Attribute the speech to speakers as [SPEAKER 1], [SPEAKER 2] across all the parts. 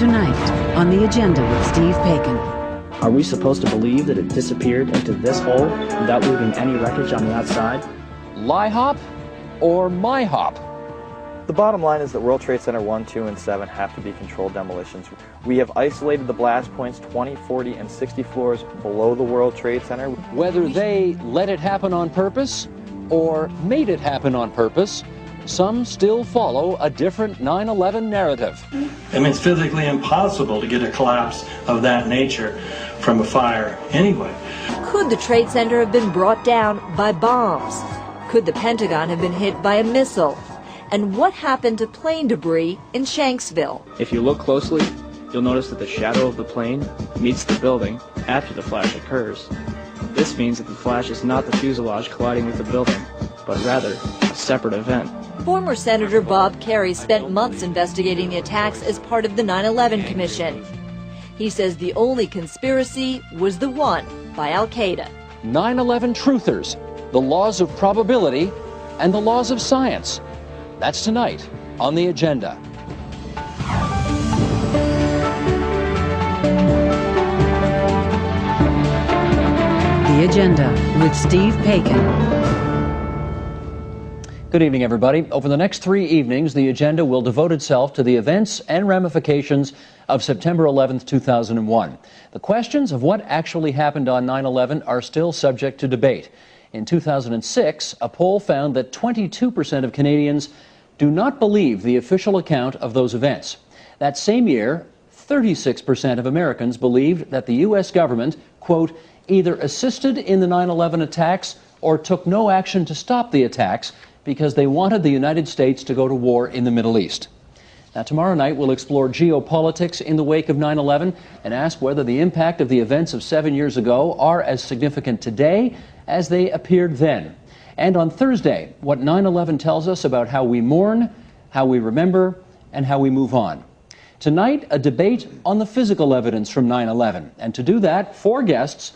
[SPEAKER 1] Tonight, on The Agenda with Steve Paikin.
[SPEAKER 2] Are we supposed to believe that it disappeared into this hole without leaving any wreckage on the outside?
[SPEAKER 3] Lie hop or my hop?
[SPEAKER 4] The bottom line is that World Trade Center 1, 2, and 7 have to be controlled demolitions. We have isolated the blast points 20, 40, and 60 floors below the World Trade Center.
[SPEAKER 3] Whether they let it happen on purpose or made it happen on purpose, some still follow a different 9/11 narrative.
[SPEAKER 5] I mean, it's physically impossible to get a collapse of that nature from a fire anyway.
[SPEAKER 6] Could the Trade Center have been brought down by bombs? Could the Pentagon have been hit by a missile? And what happened to plane debris in Shanksville?
[SPEAKER 2] If you look closely, you'll notice that the shadow of the plane meets the building after the flash occurs. This means that the flash is not the fuselage colliding with the building, but rather a separate event.
[SPEAKER 6] Former Senator Bob Kerrey spent months investigating the attacks as part of the 9/11 Commission. He says the only conspiracy was the one by Al-Qaeda.
[SPEAKER 3] 9/11 truthers, the laws of probability and the laws of science. That's tonight on The Agenda.
[SPEAKER 1] The Agenda with Steve Paikin.
[SPEAKER 3] Good evening, everybody. Over the next 3 evenings, The Agenda will devote itself to the events and ramifications of September 11th, 2001. The questions of what actually happened on 9/11 are still subject to debate. In 2006, a poll found that 22% of Canadians do not believe the official account of those events. That same year, 36% of Americans believed that the U.S. government, quote, either assisted in the 9/11 attacks or took no action to stop the attacks because they wanted the United States to go to war in the Middle East. Now, tomorrow night, we'll explore geopolitics in the wake of 9/11 and ask whether the impact of the events of 7 years ago are as significant today as they appeared then. And on Thursday, what 9/11 tells us about how we mourn, how we remember, and how we move on. Tonight, a debate on the physical evidence from 9/11. And to do that, 4 guests,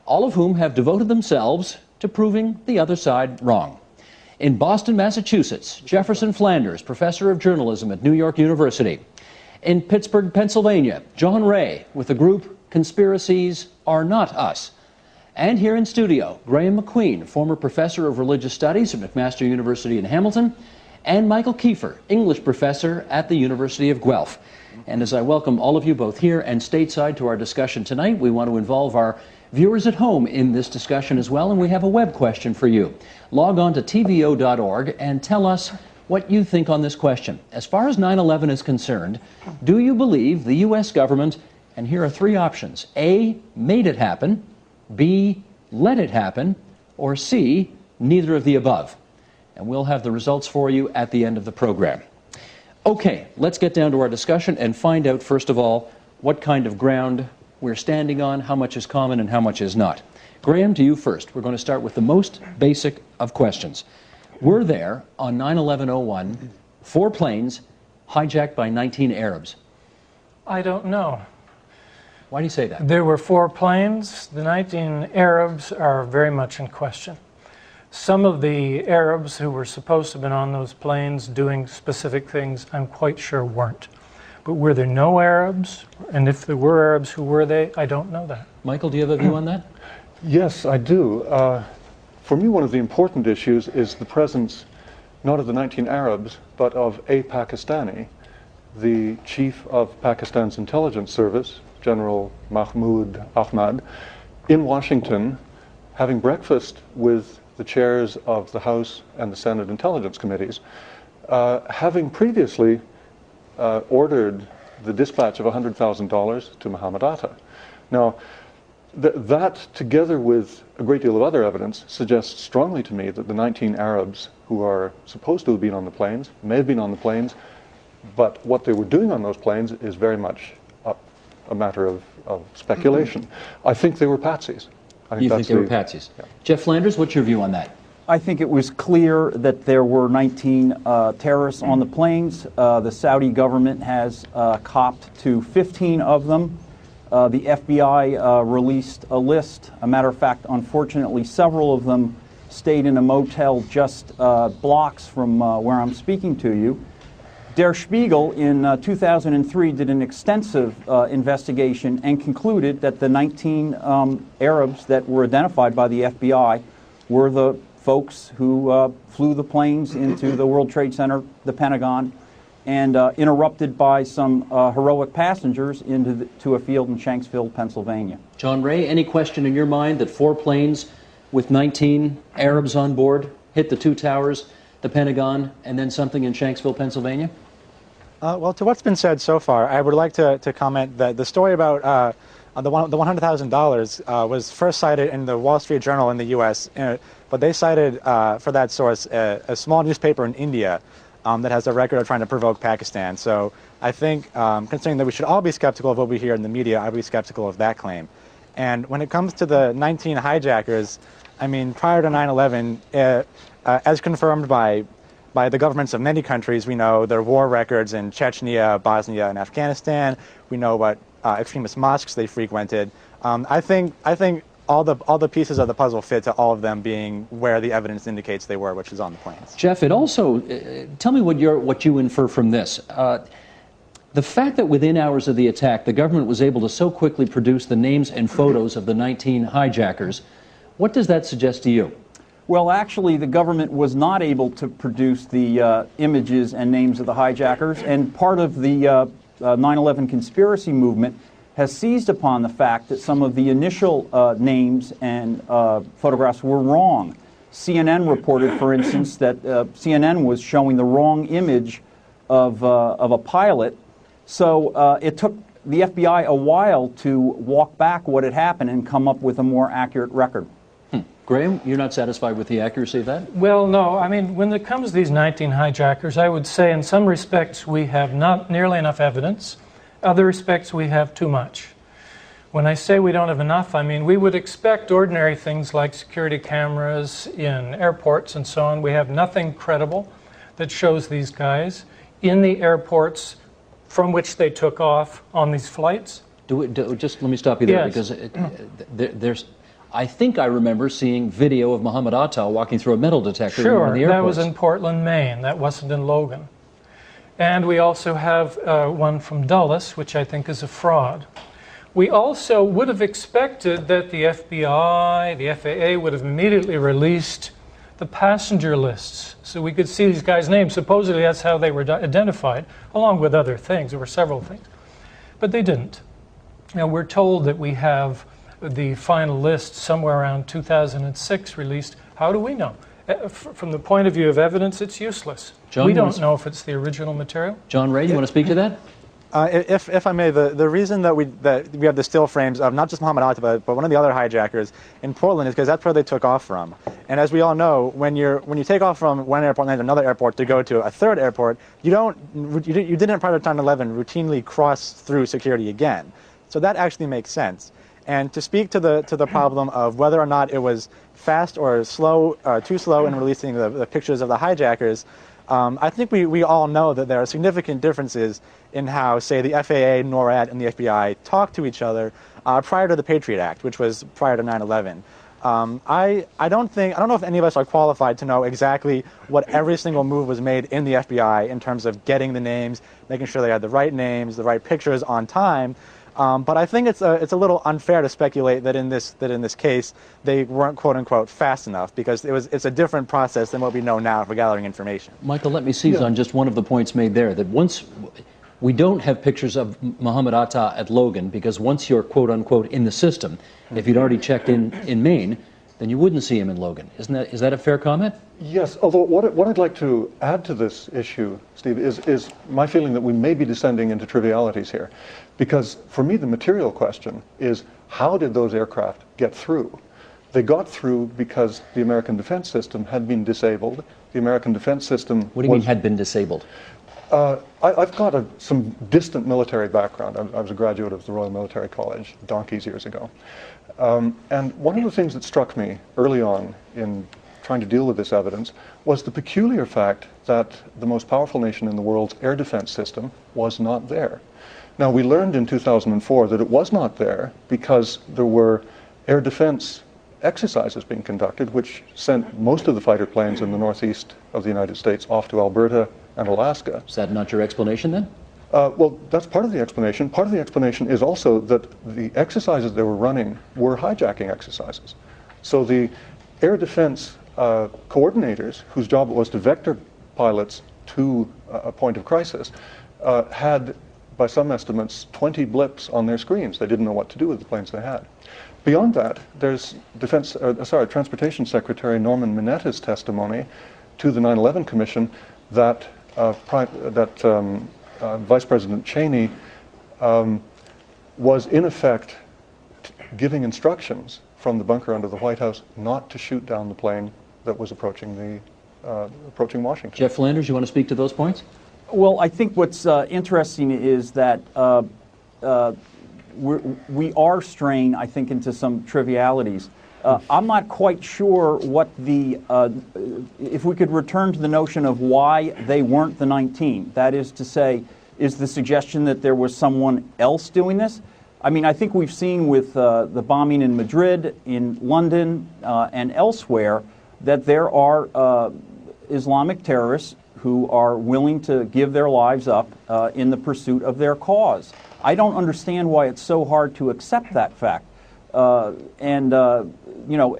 [SPEAKER 3] all of whom have devoted themselves to proving the other side wrong. In Boston, Massachusetts, Jefferson Flanders, professor of journalism at New York University. In Pittsburgh, Pennsylvania, John Ray with the group Conspiracies Are Not Us. And here in studio, Graham McQueen, former professor of religious studies at McMaster University in Hamilton, and Michael Kiefer, English professor at the University of Guelph. And as I welcome all of you both here and stateside to our discussion tonight, we want to involve our viewers at home in this discussion as well, and we have a web question for you. Log on to TVO.org and tell us what you think on this question. As far as 9/11 is concerned, do you believe the U.S. government, and here are 3 options, A, made it happen, B, let it happen, or C, neither of the above? And we'll have the results for you at the end of the program. Okay, let's get down to our discussion and find out, first of all, what kind of ground we're standing on, how much is common and how much is not. Graham, to you first. We're going to start with the most basic of questions. Were there, on 9/11/01, 4 planes hijacked by 19 Arabs?
[SPEAKER 7] I don't know.
[SPEAKER 3] Why do you say that?
[SPEAKER 7] There were 4 planes. The 19 Arabs are very much in question. Some of the Arabs who were supposed to have been on those planes doing specific things, I'm quite sure weren't. But were there no Arabs? And if there were Arabs, who were they? I don't know that.
[SPEAKER 3] Michael, do you have a view on that?
[SPEAKER 8] Yes, I do. For me, one of the important issues is the presence not of the 19 Arabs, but of a Pakistani, the chief of Pakistan's intelligence service, General Mahmoud Ahmad, in Washington, having breakfast with the chairs of the House and the Senate Intelligence Committees, having previously ordered the dispatch of $100,000 to Muhammad Atta. Now, that, together with a great deal of other evidence, suggests strongly to me that the 19 Arabs who are supposed to have been on the planes may have been on the planes, but what they were doing on those planes is very much a matter of speculation. I think they were patsies.
[SPEAKER 3] You think they were patsies? Yeah. Jeff Flanders, what's your view on that?
[SPEAKER 9] I think it was clear that there were 19 terrorists on the planes. The Saudi government has copped to 15 of them. The FBI released a list. A matter of fact, unfortunately, several of them stayed in a motel just blocks from where I'm speaking to you. Der Spiegel in 2003 did an extensive investigation and concluded that the 19 Arabs that were identified by the FBI were the folks who flew the planes into the World Trade Center, the Pentagon, and interrupted by some heroic passengers into a field in Shanksville, Pennsylvania.
[SPEAKER 3] John Ray, any question in your mind that 4 planes with 19 Arabs on board hit the 2 towers, the Pentagon, and then something in Shanksville, Pennsylvania?
[SPEAKER 10] Well, to what's been said so far, I would like to comment that the story about the $100,000 was first cited in the Wall Street Journal in the U.S., but they cited for that source a small newspaper in India that has a record of trying to provoke Pakistan. So I think, considering that we should all be skeptical of what we hear in the media, I'd be skeptical of that claim. And when it comes to the 19 hijackers, I mean, prior to 9/11, as confirmed by the governments of many countries, we know their war records in Chechnya, Bosnia, and Afghanistan. We know what extremist mosques they frequented. I think all the pieces of the puzzle fit to all of them being where the evidence indicates they were, which is on the planes.
[SPEAKER 3] Jeff, it also tell me what you infer from this. The fact that within hours of the attack, the government was able to so quickly produce the names and photos of the 19 hijackers, what does that suggest to you?
[SPEAKER 9] Well, actually, the government was not able to produce the images and names of the hijackers, and part of the 9/11 conspiracy movement has seized upon the fact that some of the initial names and photographs were wrong. CNN reported, for instance, that CNN was showing the wrong image of a pilot. So it took the FBI a while to walk back what had happened and come up with a more accurate record.
[SPEAKER 3] Graham, you're not satisfied with the accuracy of that?
[SPEAKER 7] Well, no. I mean, when it comes to these 19 hijackers, I would say in some respects we have not nearly enough evidence. Other respects we have too much. When I say we don't have enough, I mean we would expect ordinary things like security cameras in airports and so on. We have nothing credible that shows these guys in the airports from which they took off on these flights.
[SPEAKER 3] Just let me stop you there,
[SPEAKER 7] Yes.
[SPEAKER 3] because I think I remember seeing video of Muhammad Atta walking through a metal detector in one of the
[SPEAKER 7] Sure,
[SPEAKER 3] airports.
[SPEAKER 7] that was in Portland, Maine. That wasn't in Logan. And we also have one from Dulles, which I think is a fraud. We also would have expected that the FBI, the FAA would have immediately released the passenger lists so we could see these guys' names. Supposedly that's how they were identified, along with other things. There were several things. But they didn't. Now, we're told that we have the final list somewhere around 2006 released. How do we know? From the point of view of evidence, it's useless.
[SPEAKER 3] John,
[SPEAKER 7] we don't know if it's the original material.
[SPEAKER 3] John Ray, you want to speak to that?
[SPEAKER 10] If I may, the reason that we have the still frames of not just Muhammad Atta, but one of the other hijackers in Portland is because that's where they took off from. And as we all know, when you take off from one airport and then another airport to go to a third airport, you didn't prior to 9/11 routinely cross through security again. So that actually makes sense. And to speak to the problem of whether or not it was fast or slow, too slow in releasing the pictures of the hijackers, I think we all know that there are significant differences in how, say, the FAA, NORAD, and the FBI talk to each other prior to the Patriot Act, which was prior to 9/11. I don't know if any of us are qualified to know exactly what every single move was made in the FBI in terms of getting the names, making sure they had the right names, the right pictures on time. But I think it's a little unfair to speculate that in this case they weren't quote unquote fast enough, because it's a different process than what we know now for gathering information.
[SPEAKER 3] Michael, let me seize on just one of the points made there, that once we don't have pictures of Muhammad Atta at Logan, because once you're quote unquote in the system, if you'd already checked in Maine, then you wouldn't see him in Logan. Is that a fair comment?
[SPEAKER 8] Yes, although what I'd like to add to this issue, Steve, is my feeling that we may be descending into trivialities here. Because for me, the material question is, how did those aircraft get through? They got through because the American defense system had been disabled. The American defense system
[SPEAKER 3] What do you mean had been disabled?
[SPEAKER 8] I've got some distant military background. I was a graduate of the Royal Military College donkeys years ago. And one of the things that struck me early on in trying to deal with this evidence was the peculiar fact that the most powerful nation in the world's air defense system was not there. Now, we learned in 2004 that it was not there because there were air defense exercises being conducted, which sent most of the fighter planes in the northeast of the United States off to Alberta and Alaska.
[SPEAKER 3] Is that not your explanation then?
[SPEAKER 8] Well, that's part of the explanation. Part of the explanation is also that the exercises they were running were hijacking exercises. So the air defense coordinators, whose job it was to vector pilots to a point of crisis, had, by some estimates, 20 blips on their screens. They didn't know what to do with the planes they had. Beyond that, there's Transportation Secretary Norman Mineta's testimony to the 9/11 Commission that Vice President Cheney was in effect giving instructions from the bunker under the White House not to shoot down the plane that was approaching Washington.
[SPEAKER 3] Jeff Flanders, you want to speak to those points?
[SPEAKER 9] Well, I think what's interesting is that we are straying, I think, into some trivialities. I'm not quite sure what if we could return to the notion of why they weren't the 19. That is to say, is the suggestion that there was someone else doing this? I mean, I think we've seen with the bombing in Madrid, in London, and elsewhere, that there are Islamic terrorists who are willing to give their lives up in the pursuit of their cause. I don't understand why it's so hard to accept that fact. You know,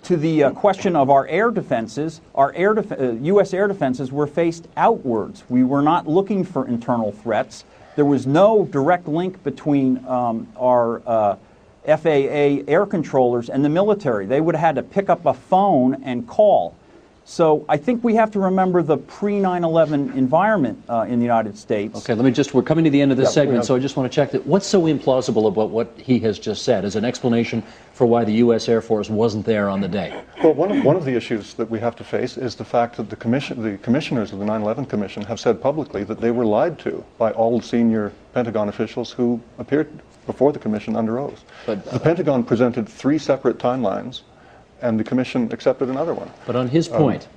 [SPEAKER 9] to the question of our air defenses, U.S. air defenses were faced outwards. We were not looking for internal threats. There was no direct link between our FAA air controllers and the military. They would have had to pick up a phone and call. So I think we have to remember the pre-9/11 environment in the United States.
[SPEAKER 3] Okay, we're coming to the end of this segment, so I just want to check that. What's so implausible about what he has just said as an explanation for why the U.S. Air Force wasn't there on the day?
[SPEAKER 8] Well, one of the issues that we have to face is the fact that the commissioners of the 9/11 Commission have said publicly that they were lied to by all senior Pentagon officials who appeared before the commission under oath. But the Pentagon presented 3 separate timelines, and the commission accepted another one.
[SPEAKER 3] But on his point,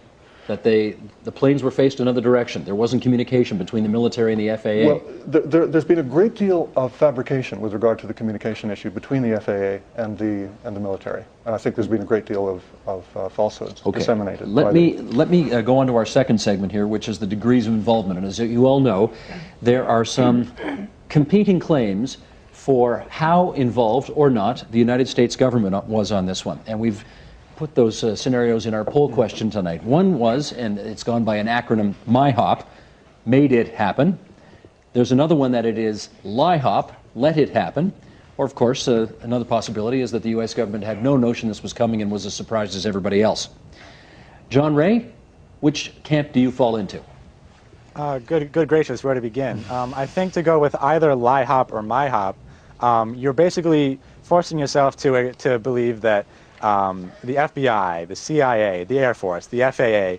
[SPEAKER 3] that the planes were faced another direction, there wasn't communication between the military and the FAA.
[SPEAKER 8] Well, there's been a great deal of fabrication with regard to the communication issue between the FAA and the military, and I think there's been a great deal of falsehoods disseminated.
[SPEAKER 3] Let me go on to our second segment here, which is the degrees of involvement. And as you all know, there are some competing claims for how involved or not the United States government was on this one, and we've put those scenarios in our poll question tonight. One was, and it's gone by an acronym, MIHOP, made it happen. There's another one that it is LIHOP, let it happen. Or, of course, another possibility is that the U.S. government had no notion this was coming and was as surprised as everybody else. John Ray, which camp do you fall into?
[SPEAKER 10] Good gracious, where to begin? I think to go with either LIHOP or MIHOP, you're basically forcing yourself to believe that the FBI, the CIA, the Air Force, the FAA,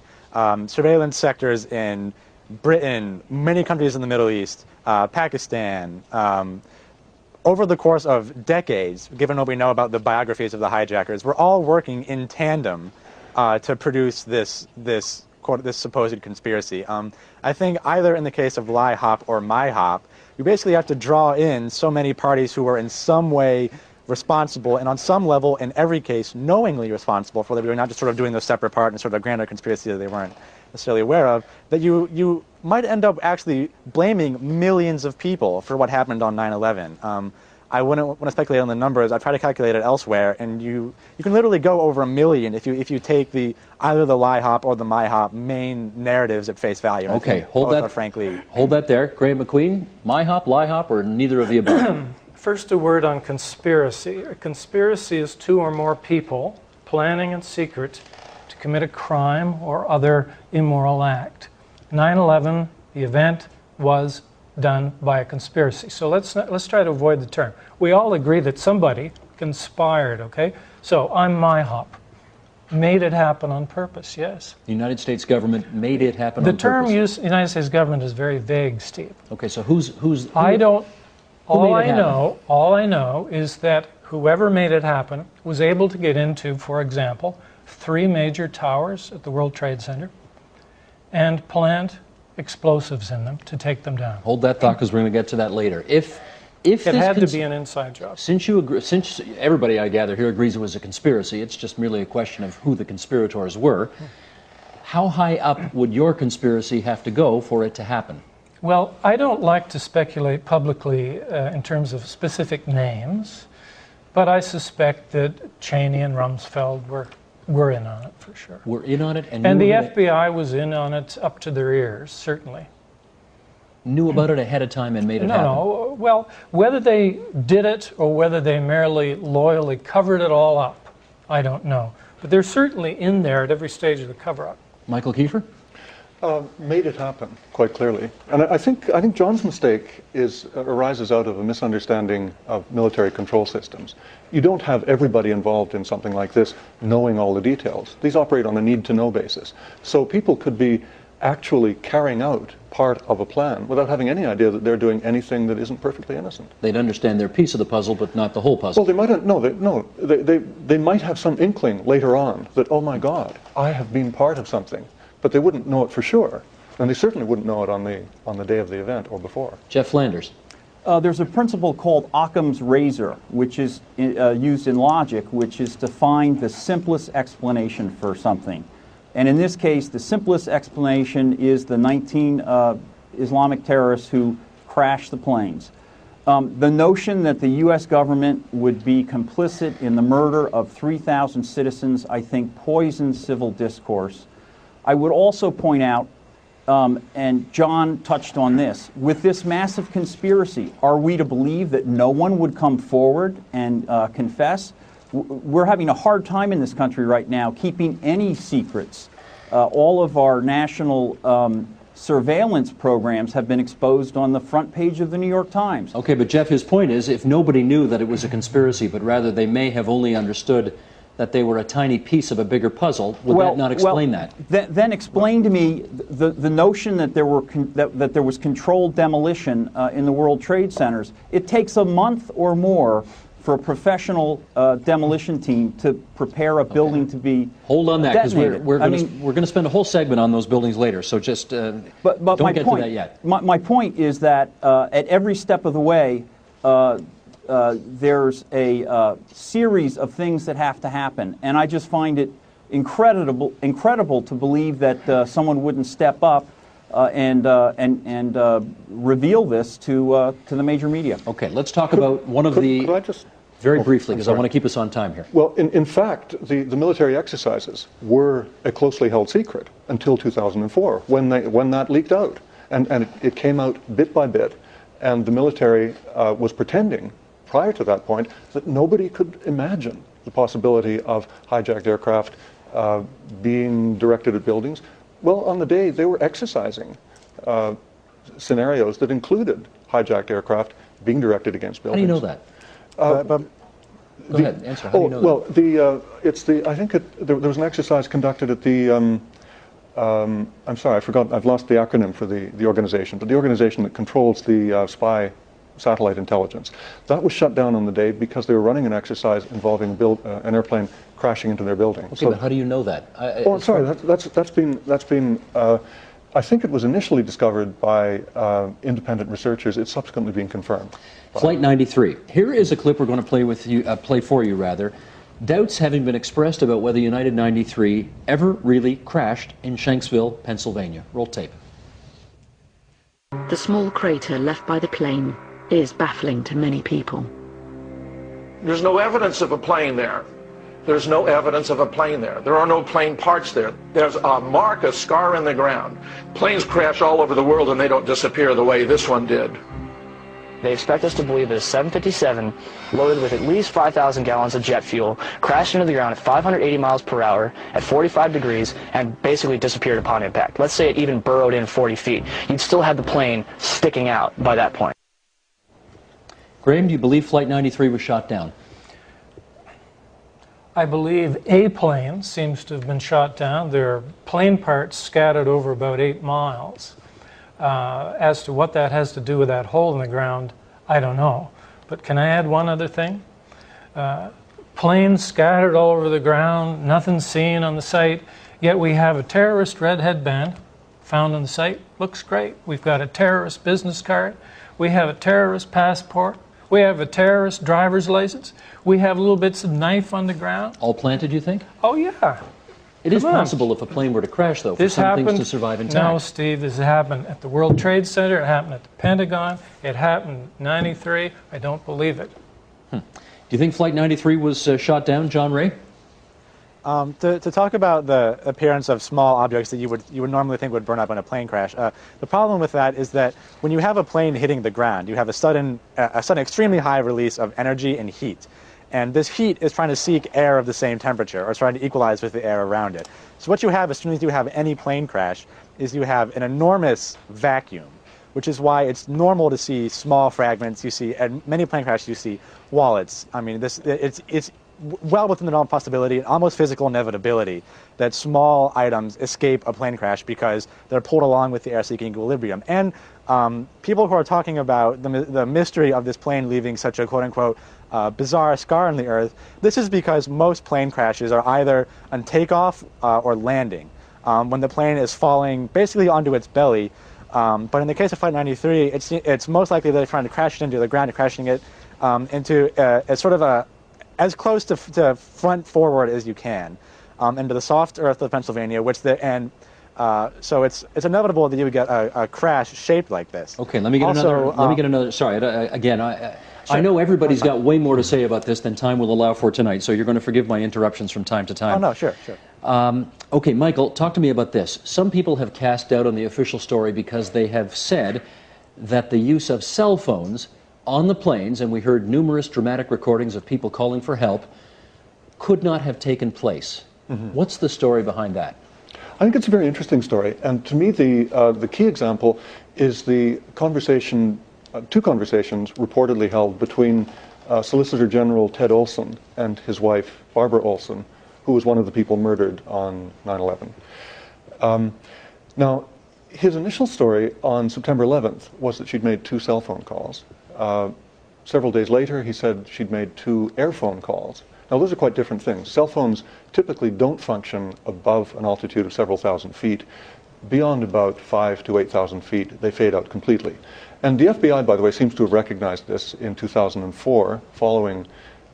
[SPEAKER 10] surveillance sectors in Britain, many countries in the Middle East, Pakistan, over the course of decades, given what we know about the biographies of the hijackers, we're all working in tandem to produce this supposed conspiracy. I think either in the case of LIHOP or MIHOP, you basically have to draw in so many parties who are in some way responsible, and on some level, in every case, knowingly responsible for what they're doing, not just sort of doing the separate part and sort of a grander conspiracy that they weren't necessarily aware of, that you might end up actually blaming millions of people for what happened on 9/11. I wouldn't want to speculate on the numbers. I've tried to calculate it elsewhere, and you can literally go over 1 million if you take either the LIHOP or the MIHOP main narratives at face value.
[SPEAKER 3] Okay, hold that there. Graham McQueen, MIHOP, LIHOP, or neither of the above?
[SPEAKER 7] First, a word on conspiracy. A conspiracy is 2 or more people planning in secret to commit a crime or other immoral act. 9/11, the event, was done by a conspiracy. So let's try to avoid the term. We all agree that somebody conspired, okay? So I'm MIHOP. Made it happen on purpose, yes.
[SPEAKER 3] The United States government made it happen on purpose.
[SPEAKER 7] The term used, United States government, is very vague, Steve.
[SPEAKER 3] Okay, so who's
[SPEAKER 7] All I know is that whoever made it happen was able to get into, for example, 3 major towers at the World Trade Center and plant explosives in them to take them down.
[SPEAKER 3] Hold that thought, because we're going to get to that later. If
[SPEAKER 7] it had to be an inside job.
[SPEAKER 3] Since everybody, I gather, here agrees it was a conspiracy, it's just merely a question of who the conspirators were. How high up would your conspiracy have to go for it to happen?
[SPEAKER 7] Well, I don't like to speculate publicly in terms of specific names, but I suspect that Cheney and Rumsfeld were in on it for sure.
[SPEAKER 3] Were in on it?
[SPEAKER 7] And the FBI was in on it up to their ears, certainly.
[SPEAKER 3] Knew about it ahead of time and made it happen?
[SPEAKER 7] No, well, whether they did it or whether they merely loyally covered it all up, I don't know. But they're certainly in there at every stage of the cover-up.
[SPEAKER 3] Michael Kiefer?
[SPEAKER 8] Made it happen, quite clearly. And I think John's mistake arises out of a misunderstanding of military control systems. You don't have everybody involved in something like this knowing all the details. These operate on a need-to-know basis. So people could be actually carrying out part of a plan without having any idea that they're doing anything that isn't perfectly innocent.
[SPEAKER 3] They'd understand their piece of the puzzle, but not the whole puzzle.
[SPEAKER 8] Well, they might they might have some inkling later on that, oh my God, I have been part of something, but they wouldn't know it for sure, and they certainly wouldn't know it on the day of the event or before.
[SPEAKER 3] Jeff Flanders.
[SPEAKER 9] There's a principle called Occam's razor, which is used in logic, which is to find the simplest explanation for something. And in this case, the simplest explanation is the 19 Islamic terrorists who crashed the planes. The notion that the U.S. government would be complicit in the murder of 3,000 citizens, I think, poisons civil discourse. I would also point out, and John touched on this, with this massive conspiracy, are we to believe that no one would come forward and confess? We're having a hard time in this country right now keeping any secrets. All of our national surveillance programs have been exposed on the front page of the New York Times.
[SPEAKER 3] Okay, but Jeff, his point is, if nobody knew that it was a conspiracy, but rather they may have only understood that they were a tiny piece of a bigger puzzle, would that not explain that?
[SPEAKER 9] Then explain to me the notion that there were that there was controlled demolition in the World Trade Centers. It takes a month or more for a professional demolition team to prepare a building to be
[SPEAKER 3] Hold on that, because
[SPEAKER 9] detonated.
[SPEAKER 3] we're going to spend a whole segment on those buildings later, so just don't get to that yet.
[SPEAKER 9] My point is that at every step of the way, there's a series of things that have to happen, and I just find it incredible to believe that someone wouldn't step up and reveal this to the major media.
[SPEAKER 3] Okay, let's talk about one of the...
[SPEAKER 8] Could I just...
[SPEAKER 3] Very briefly, because I want to keep us on time here.
[SPEAKER 8] Well, in fact, the military exercises were a closely held secret until 2004, when that leaked out. And it came out bit by bit, and the military was pretending, prior to that point, that nobody could imagine the possibility of hijacked aircraft being directed at buildings. Well, on the day, they were exercising scenarios that included hijacked aircraft being directed against buildings.
[SPEAKER 3] How do you know that? Go ahead, answer. How do you know
[SPEAKER 8] that? I think there was an exercise conducted at the, I'm sorry, I forgot, I've lost the acronym for the organization, but the organization that controls the spy satellite intelligence. That was shut down on the day because they were running an exercise involving an airplane crashing into their building.
[SPEAKER 3] Okay, but how do you know that?
[SPEAKER 8] I'm sorry, that's been I think it was initially discovered by independent researchers. It's subsequently been confirmed.
[SPEAKER 3] Flight 93. Here is a clip we're going to play for you. Doubts having been expressed about whether United 93 ever really crashed in Shanksville, Pennsylvania. Roll tape.
[SPEAKER 11] The small crater left by the plane is baffling to many people.
[SPEAKER 12] There's no evidence of a plane there. There's no evidence of a plane there. There are no plane parts there. There's a mark, a scar in the ground. Planes crash all over the world and they don't disappear the way this one did.
[SPEAKER 2] They expect us to believe that a 757 loaded with at least 5,000 gallons of jet fuel crashed into the ground at 580 miles per hour at 45 degrees and basically disappeared upon impact. Let's say it even burrowed in 40 feet. You'd still have the plane sticking out by that point.
[SPEAKER 3] Graham, do you believe Flight 93 was shot down?
[SPEAKER 7] I believe a plane seems to have been shot down. There are plane parts scattered over about 8 miles. As to what that has to do with that hole in the ground, I don't know. But can I add one other thing? Planes scattered all over the ground, nothing seen on the site, yet we have a terrorist red headband found on the site. Looks great. We've got a terrorist business card. We have a terrorist passport. We have a terrorist driver's license. We have little bits of knife on the ground.
[SPEAKER 3] All planted, you think?
[SPEAKER 7] Oh, yeah.
[SPEAKER 3] It is possible if a plane were to crash, though, for some things to survive intact.
[SPEAKER 7] No, Steve, this happened at the World Trade Center. It happened at the Pentagon. It happened in '93. I don't believe it.
[SPEAKER 3] Do you think Flight 93 was shot down, John Ray?
[SPEAKER 10] To talk about the appearance of small objects that you would normally think would burn up in a plane crash, the problem with that is that when you have a plane hitting the ground, you have a sudden extremely high release of energy and heat. And this heat is trying to seek air of the same temperature, or trying to equalize with the air around it. So what you have as soon as you have any plane crash is you have an enormous vacuum, which is why it's normal to see small fragments. You see, at many plane crashes, you see wallets. I mean, it's well within the normal possibility, almost physical inevitability, that small items escape a plane crash because they're pulled along with the air-seeking equilibrium. And people who are talking about the mystery of this plane leaving such a quote-unquote bizarre scar on the Earth, this is because most plane crashes are either on takeoff or landing, when the plane is falling basically onto its belly. But in the case of Flight 93, it's most likely that they're trying to crash it into the ground and crashing it into a sort of as close to front forward as you can, into the soft earth of Pennsylvania, so it's inevitable that you would get a crash shaped like this.
[SPEAKER 3] Okay, let me get another. Sorry, again, I know everybody's got way more to say about this than time will allow for tonight, so you're going to forgive my interruptions from time to time.
[SPEAKER 10] Oh no, sure.
[SPEAKER 3] Okay, Michael, talk to me about this. Some people have cast doubt on the official story because they have said that the use of cell phones on the planes, and we heard numerous dramatic recordings of people calling for help, could not have taken place. What's the story behind that?
[SPEAKER 8] I think it's a very interesting story, and to me the key example is the conversation, two conversations reportedly held between Solicitor General Ted Olson and his wife Barbara Olson, who was one of the people murdered on 9/11. Now, his initial story on September 11th was that she'd made 2 cell phone calls. Several days later, he said she'd made 2 airphone calls. Now, those are quite different things. Cell phones typically don't function above an altitude of several thousand feet. Beyond about 5,000 to 8,000 feet, they fade out completely. And the FBI, by the way, seems to have recognized this in 2004, following,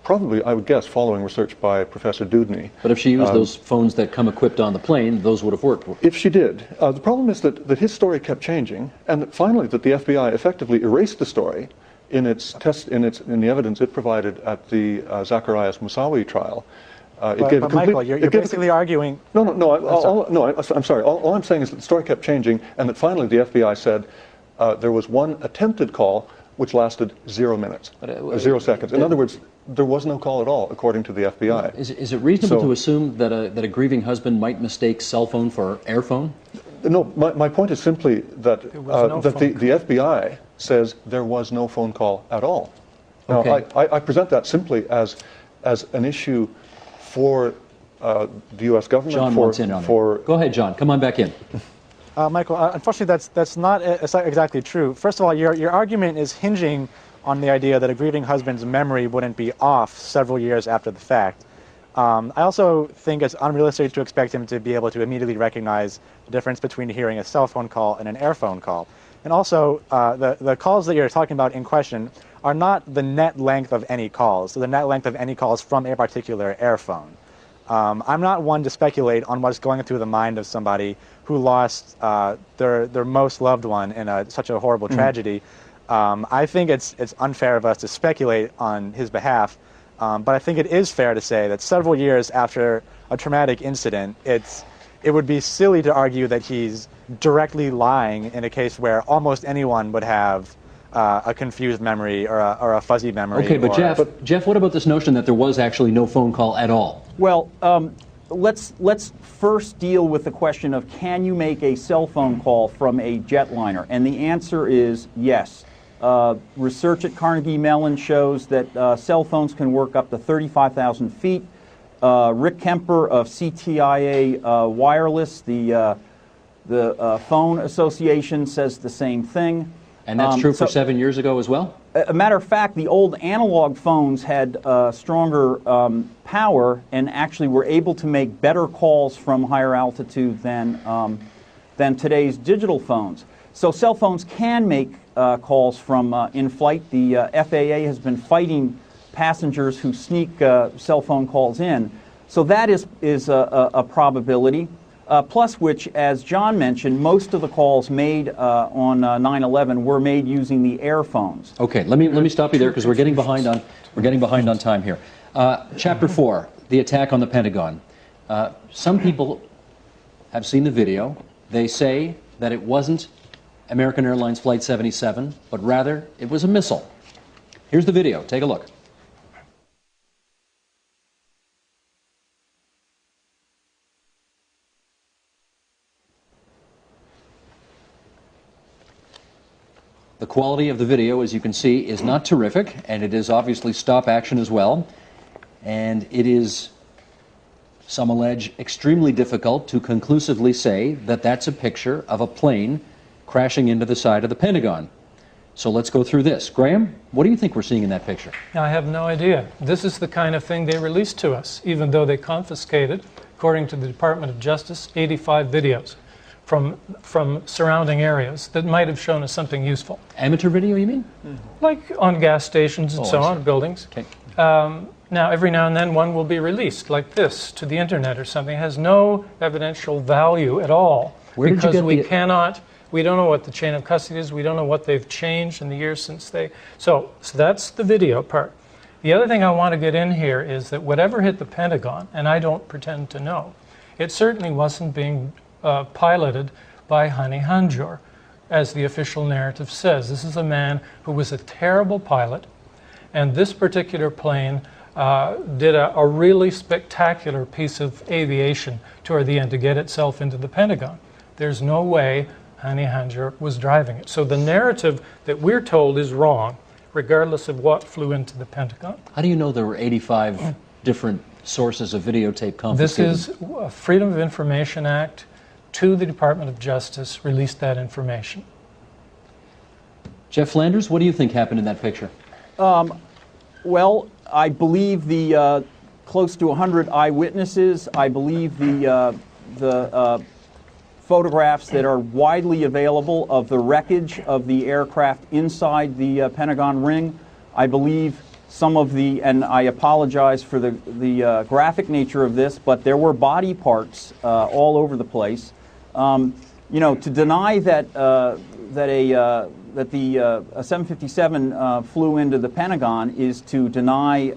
[SPEAKER 8] probably, I would guess, following research by Professor Dudney.
[SPEAKER 3] But if she used those phones that come equipped on the plane, those would have worked.
[SPEAKER 8] If she did. The problem is that his story kept changing, and that finally that the FBI effectively erased the story in its in the evidence it provided at the Zacharias Moussaoui trial.
[SPEAKER 10] But Michael, you're basically arguing...
[SPEAKER 8] I'm sorry. All I'm saying is that the story kept changing, and that finally the FBI said there was one attempted call which lasted 0 minutes, 0 seconds. In other words, there was no call at all, according to the FBI.
[SPEAKER 3] Is it reasonable to assume that a grieving husband might mistake cell phone for airphone?
[SPEAKER 8] No, my point is simply that the FBI says there was no phone call at all. Now,
[SPEAKER 3] Okay.
[SPEAKER 8] I present that simply as an issue for the U.S. government.
[SPEAKER 3] John wants in on it. Go ahead, John. Come on back in.
[SPEAKER 10] Michael, unfortunately, that's not exactly true. First of all, your argument is hinging on the idea that a grieving husband's memory wouldn't be off several years after the fact. I also think it's unrealistic to expect him to be able to immediately recognize the difference between hearing a cell phone call and an airphone call. And also, the calls that you're talking about in question are not the net length of any calls, so the net length of any calls from a particular airphone. I'm not one to speculate on what's going through the mind of somebody who lost their most loved one in such a horrible tragedy. I think it's unfair of us to speculate on his behalf, but I think it is fair to say that several years after a traumatic incident, it would be silly to argue that he's directly lying in a case where almost anyone would have a confused memory or a fuzzy memory.
[SPEAKER 3] Okay, but Jeff, what about this notion that there was actually no phone call at all?
[SPEAKER 9] Well, let's first deal with the question of, can you make a cell phone call from a jetliner? And the answer is yes. Research at Carnegie Mellon shows that cell phones can work up to 35,000 feet. Rick Kemper of CTIA Wireless, the phone association, says the same thing.
[SPEAKER 3] And that's true for 7 years ago as well?
[SPEAKER 9] A matter of fact, the old analog phones had stronger power and actually were able to make better calls from higher altitude than today's digital phones. So cell phones can make calls from in flight. The FAA has been fighting passengers who sneak cell phone calls in. So that is a probability. Plus which, as John mentioned, most of the calls made on 9/11 were made using the air phones.
[SPEAKER 3] Okay, let me stop you there because we're getting behind on time here. Chapter 4, the attack on the Pentagon. Some people have seen the video. They say that it wasn't American Airlines Flight 77, but rather it was a missile. Here's the video. Take a look. The quality of the video, as you can see, is not terrific, and it is obviously stop action as well. And it is, some allege, extremely difficult to conclusively say that that's a picture of a plane crashing into the side of the Pentagon. So let's go through this. Graham, what do you think we're seeing in that picture?
[SPEAKER 7] I have no idea. This is the kind of thing they released to us, even though they confiscated, according to the Department of Justice, 85 videos from surrounding areas that might have shown us something useful.
[SPEAKER 3] Amateur video, you mean?
[SPEAKER 7] Like on gas stations and so on, buildings.
[SPEAKER 3] Okay.
[SPEAKER 7] Now, every now and then one will be released, like this, to the internet or something. It has no evidential value at all.
[SPEAKER 3] Where did you
[SPEAKER 7] because
[SPEAKER 3] get
[SPEAKER 7] we don't know what the chain of custody is. We don't know what they've changed in the years since they... So that's the video part. The other thing I want to get in here is that whatever hit the Pentagon, and I don't pretend to know, it certainly wasn't being piloted by Hani Hanjour, as the official narrative says. This is a man who was a terrible pilot, and this particular plane did a really spectacular piece of aviation toward the end to get itself into the Pentagon. There's no way Hani Hanjour was driving it. So the narrative that we're told is wrong, regardless of what flew into the Pentagon.
[SPEAKER 3] How do you know there were 85 different sources of videotape confiscated?
[SPEAKER 7] This is a Freedom of Information Act to the Department of Justice released that information.
[SPEAKER 3] Jeff Flanders, what do you think happened in that picture?
[SPEAKER 9] Well, I believe the close to 100 eyewitnesses. I believe the photographs that are widely available of the wreckage of the aircraft inside the Pentagon ring. I believe some of the, and I apologize for the graphic nature of this, but there were body parts all over the place. You know, to deny that a 757 flew into the Pentagon is to deny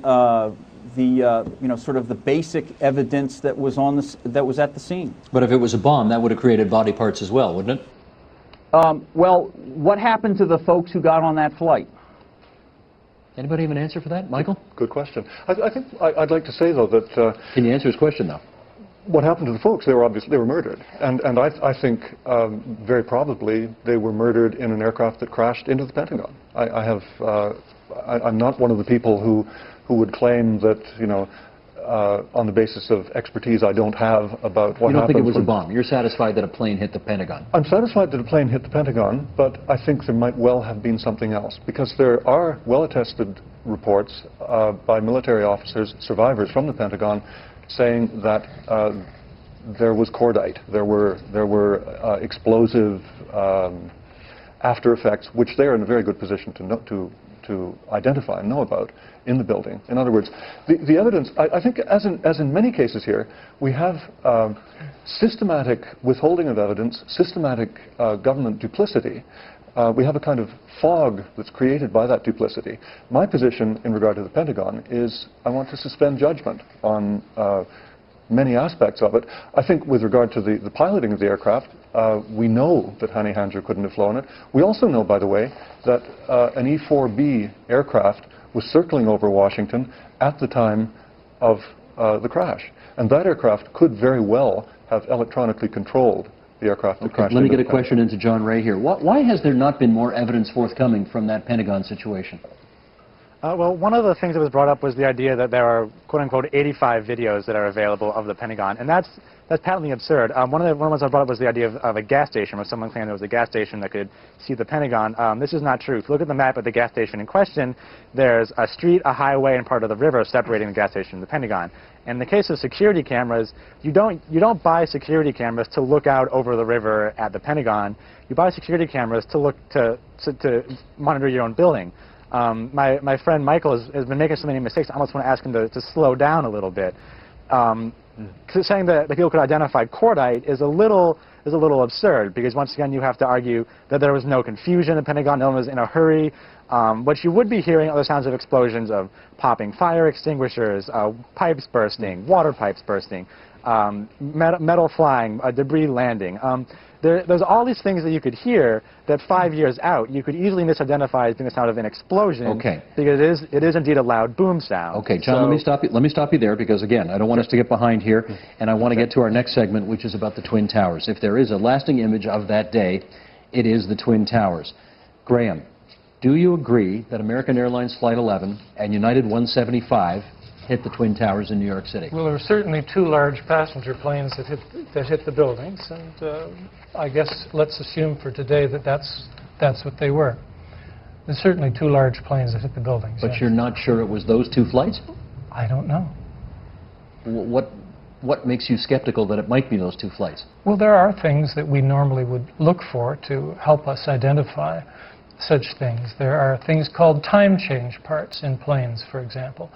[SPEAKER 9] sort of the basic evidence that was that was at the scene.
[SPEAKER 3] But if it was a bomb, that would have created body parts as well, wouldn't it?
[SPEAKER 9] Well, what happened to the folks who got on that flight?
[SPEAKER 3] Anybody have an answer for that, Michael?
[SPEAKER 8] Good question. I think I'd like to say though that.
[SPEAKER 3] Can you answer his question though?
[SPEAKER 8] What happened to the folks? They were murdered, and I think very probably they were murdered in an aircraft that crashed into the Pentagon. I'm not one of the people who would claim that, you know, on the basis of expertise I don't have about what happened.
[SPEAKER 3] You don't think it was a bomb? You're satisfied that a plane hit the Pentagon?
[SPEAKER 8] I'm satisfied that a plane hit the Pentagon, but I think there might well have been something else, because there are well-attested reports by military officers, survivors from the Pentagon, saying that there was cordite, there were explosive after effects, which they are in a very good position to identify and know about in the building. In other words, the evidence, I think, as in many cases here, we have systematic withholding of evidence, systematic government duplicity. We have a kind of fog that's created by that duplicity. My position in regard to the Pentagon is I want to suspend judgment on many aspects of it. I think with regard to the piloting of the aircraft, we know that Hani Hanjour couldn't have flown it. We also know, by the way, that an E-4B aircraft was circling over Washington at the time of the crash. And that aircraft could very well have electronically controlled the aircraft that crashed.
[SPEAKER 3] Let me get a question into John Ray here. Why has there not been more evidence forthcoming from that Pentagon situation?
[SPEAKER 10] Well, one of the things that was brought up was the idea that there are, quote-unquote, 85 videos that are available of the Pentagon, and that's patently absurd. One of the ones I brought up was the idea of a gas station, where someone claimed there was a gas station that could see the Pentagon. This is not true. If you look at the map of the gas station in question, there's a street, a highway, and part of the river separating the gas station and the Pentagon. In the case of security cameras, you don't buy security cameras to look out over the river at the Pentagon. You buy security cameras to look to monitor your own building. My friend Michael has been making so many mistakes, I almost want to ask him to slow down a little bit. saying that people could identify cordite is a little absurd, because once again you have to argue that there was no confusion. The Pentagon, no one was in a hurry. But you would be hearing other sounds of explosions of popping fire extinguishers, pipes bursting, water pipes bursting, metal flying, debris landing. There's all these things that you could hear that 5 years out you could easily misidentify as being the sound of an explosion.
[SPEAKER 3] Okay.
[SPEAKER 10] Because it is indeed a loud boom sound.
[SPEAKER 3] Okay, John,
[SPEAKER 10] so,
[SPEAKER 3] let me stop you there, because again, I don't want us to get behind here, and I want to get to our next segment, which is about the Twin Towers. If there is a lasting image of that day, it is the Twin Towers. Graham, do you agree that American Airlines Flight 11 and United 175 hit the Twin Towers in New York City?
[SPEAKER 7] Well, there were certainly 2 large passenger planes that hit the buildings, and I guess let's assume for today that that's what they were. There's certainly 2 large planes that hit the buildings.
[SPEAKER 3] But
[SPEAKER 7] yes.
[SPEAKER 3] You're not sure it was those 2 flights?
[SPEAKER 7] I don't know.
[SPEAKER 3] What makes you skeptical that it might be those 2 flights?
[SPEAKER 7] Well, there are things that we normally would look for to help us identify such things. There are things called time change parts in planes, for example.